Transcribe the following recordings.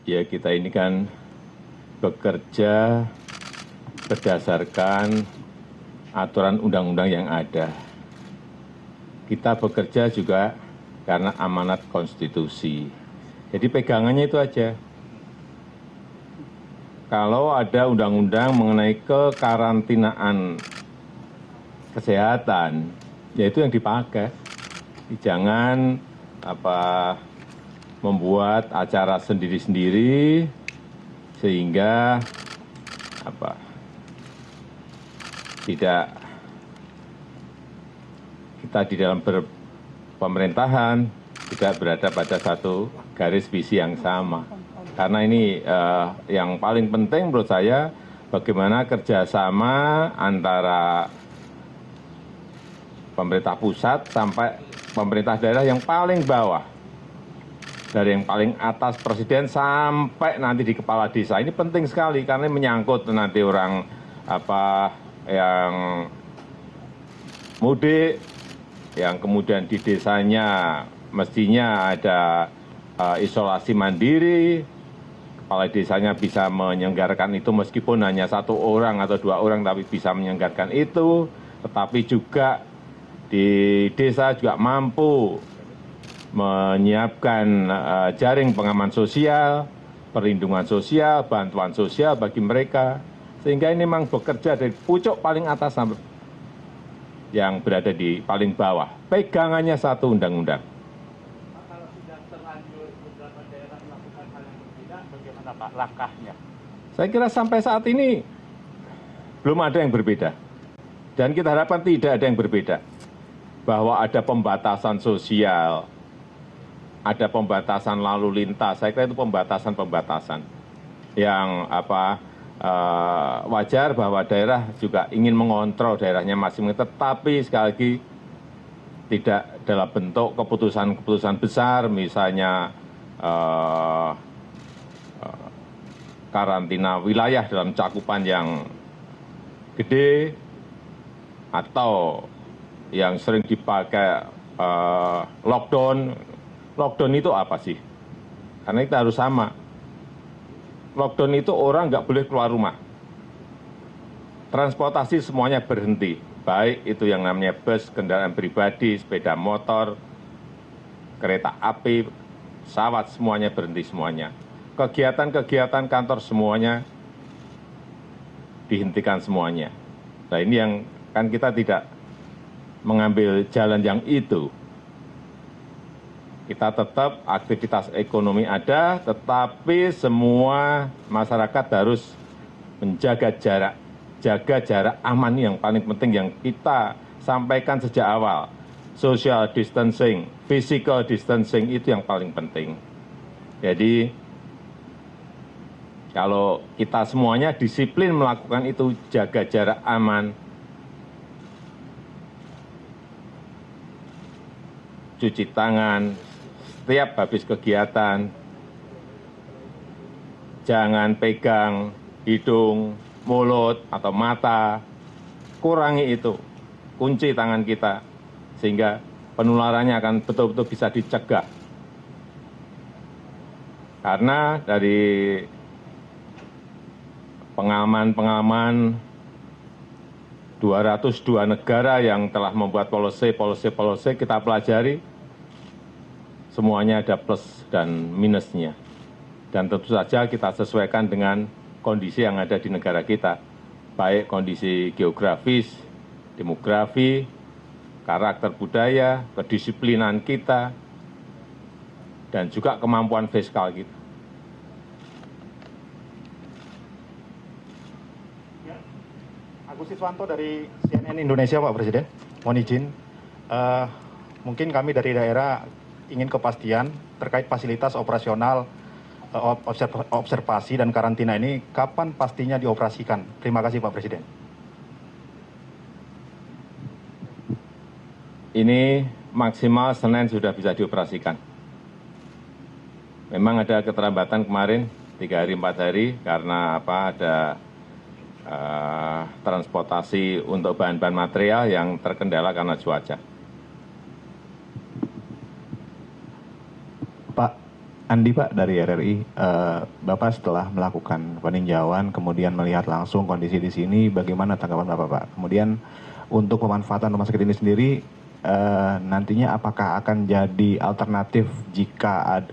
Ya, kita ini kan bekerja berdasarkan aturan undang-undang yang ada. Kita bekerja juga karena amanat konstitusi. Jadi pegangannya itu aja. Kalau ada undang-undang mengenai kekarantinaan kesehatan, ya itu yang dipakai. Jangan membuat acara sendiri-sendiri sehingga tidak kita di dalam pemerintahan tidak berada pada satu garis visi yang sama. Karena ini yang paling penting menurut saya bagaimana kerjasama antara pemerintah pusat sampai pemerintah daerah yang paling bawah. Dari yang paling atas presiden sampai nanti di kepala desa. Ini penting sekali karena menyangkut nanti orang yang mudik, yang kemudian di desanya mestinya ada isolasi mandiri, kepala desanya bisa menyelenggarakan itu meskipun hanya 1 orang atau 2 orang tapi bisa menyelenggarakan itu, tetapi juga di desa juga mampu menyiapkan jaring pengaman sosial, perlindungan sosial, bantuan sosial bagi mereka. Sehingga ini memang bekerja dari pucuk paling atas sampai yang berada di paling bawah. Pegangannya satu undang-undang. Kalau sudah terlanjur beberapa daerah melakukan hal yang berbeda, bagaimana Pak langkahnya? Saya kira sampai saat ini belum ada yang berbeda. Dan kita harapkan tidak ada yang berbeda. Bahwa ada pembatasan sosial, ada pembatasan lalu lintas. Saya kira itu pembatasan-pembatasan yang wajar bahwa daerah juga ingin mengontrol daerahnya masing-masing. Tetapi sekali lagi tidak dalam bentuk keputusan-keputusan besar, misalnya karantina wilayah dalam cakupan yang gede, atau yang sering dipakai lockdown. Lockdown itu apa sih? Karena kita harus sama. Lockdown itu orang nggak boleh keluar rumah. Transportasi semuanya berhenti. Baik itu yang namanya bus, kendaraan pribadi, sepeda motor, kereta api, pesawat, semuanya berhenti semuanya. Kegiatan-kegiatan kantor semuanya dihentikan semuanya. Nah ini yang kan kita tidak mengambil jalan yang itu. Kita tetap aktivitas ekonomi ada, tetapi semua masyarakat harus menjaga jarak aman yang paling penting yang kita sampaikan sejak awal. Social distancing, physical distancing itu yang paling penting. Jadi kalau kita semuanya disiplin melakukan itu, jaga jarak aman, cuci tangan setiap habis kegiatan, jangan pegang hidung, mulut, atau mata, kurangi itu, kunci tangan kita, sehingga penularannya akan betul-betul bisa dicegah. Karena dari pengalaman 202 negara yang telah membuat policy kita pelajari, semuanya ada plus dan minusnya. Dan tentu saja kita sesuaikan dengan kondisi yang ada di negara kita, baik kondisi geografis, demografi, karakter budaya, kedisiplinan kita, dan juga kemampuan fiskal kita. Agus Siswanto dari CNN Indonesia, Pak Presiden. Mohon izin, mungkin kami dari daerah ingin kepastian terkait fasilitas operasional observasi dan karantina ini, kapan pastinya dioperasikan? Terima kasih Pak Presiden. Ini maksimal Senin sudah bisa dioperasikan. Memang ada keterlambatan kemarin, 3 hari 4 hari, karena ada transportasi untuk bahan-bahan material yang terkendala karena cuaca. Pak, Andi Pak dari RRI, Bapak setelah melakukan peninjauan kemudian melihat langsung kondisi di sini, bagaimana tanggapan Bapak Pak? Kemudian untuk pemanfaatan rumah sakit ini sendiri, nantinya apakah akan jadi alternatif jika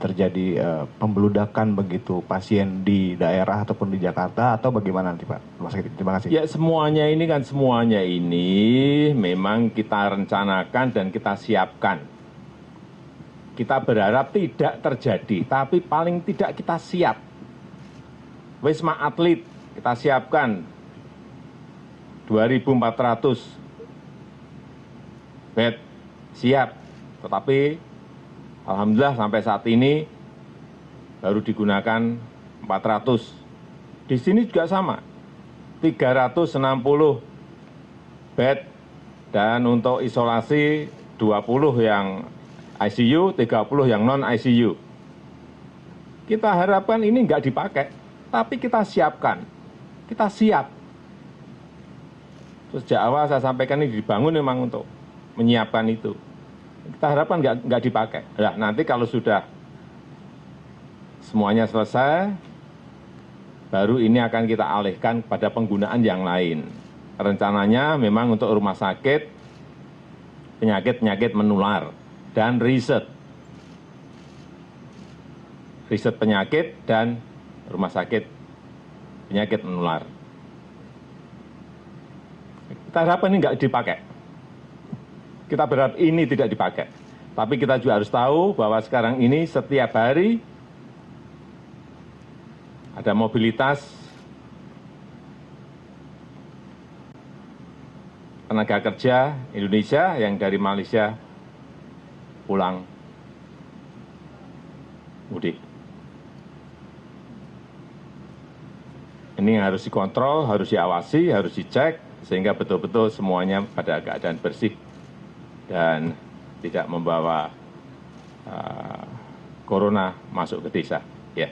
terjadi pembeludakan begitu pasien di daerah ataupun di Jakarta, atau bagaimana nanti Pak rumah sakit? Terima kasih. Ya semuanya ini memang kita rencanakan dan kita siapkan. Kita berharap tidak terjadi, tapi paling tidak kita siap. Wisma Atlet kita siapkan 2.400 bed siap, tetapi alhamdulillah sampai saat ini baru digunakan 400. Di sini juga sama, 360 bed, dan untuk isolasi 20 yang ICU, 30 yang non-ICU. Kita harapkan ini nggak dipakai, tapi kita siapkan, kita siap. Terus sejak awal saya sampaikan ini dibangun memang untuk menyiapkan itu. Kita harapkan nggak dipakai. Nah, nanti kalau sudah semuanya selesai, baru ini akan kita alihkan pada penggunaan yang lain. Rencananya memang untuk rumah sakit, penyakit-penyakit menular, dan riset penyakit dan rumah sakit penyakit menular. Kita harapkan ini nggak dipakai. Kita berharap ini tidak dipakai. Tapi kita juga harus tahu bahwa sekarang ini setiap hari ada mobilitas tenaga kerja Indonesia yang dari Malaysia pulang mudik. Ini yang harus dikontrol, harus diawasi, harus dicek, sehingga betul-betul semuanya pada keadaan bersih dan tidak membawa corona masuk ke desa. Ya.